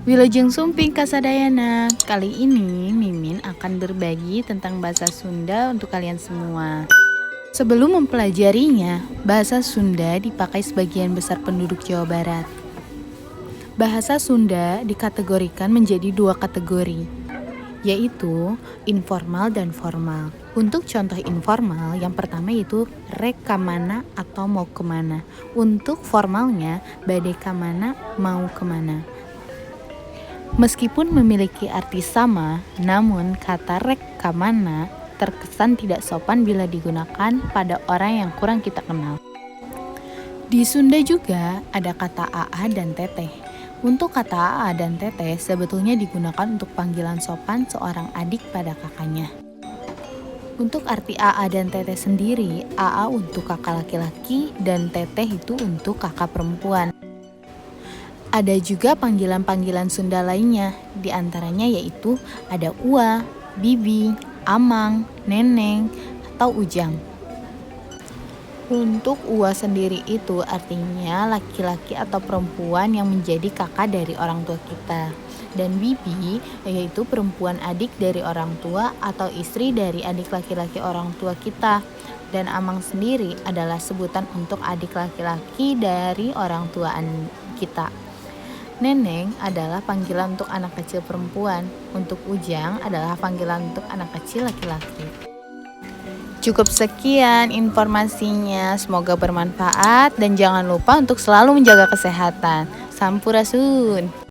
Wilujeng Sumping Kasadayana. Kali ini Mimin akan berbagi tentang bahasa Sunda untuk kalian semua. Sebelum mempelajarinya, bahasa Sunda dipakai sebagian besar penduduk Jawa Barat. Bahasa Sunda dikategorikan menjadi dua kategori, yaitu informal dan formal. Untuk contoh informal, yang pertama yaitu rek kamana atau mau kemana. Untuk formalnya, bade kamana, mau kemana. Meskipun memiliki arti sama, namun kata rek kamana terkesan tidak sopan bila digunakan pada orang yang kurang kita kenal. Di Sunda juga ada kata aa dan teteh. Untuk kata aa dan teteh sebetulnya digunakan untuk panggilan sopan seorang adik pada kakaknya. Untuk arti aa dan teteh sendiri, aa untuk kakak laki-laki dan teteh itu untuk kakak perempuan. Ada juga panggilan-panggilan Sunda lainnya, di antaranya yaitu ada ua, bibi, amang, neneng, atau ujang. Untuk ua sendiri itu artinya laki-laki atau perempuan yang menjadi kakak dari orang tua kita. Dan bibi yaitu perempuan adik dari orang tua atau istri dari adik laki-laki orang tua kita. Dan amang sendiri adalah sebutan untuk adik laki-laki dari orang tua kita. Neneng adalah panggilan untuk anak kecil perempuan. Untuk ujang adalah panggilan untuk anak kecil laki-laki. Cukup sekian informasinya, semoga bermanfaat dan jangan lupa untuk selalu menjaga kesehatan. Sampurasun.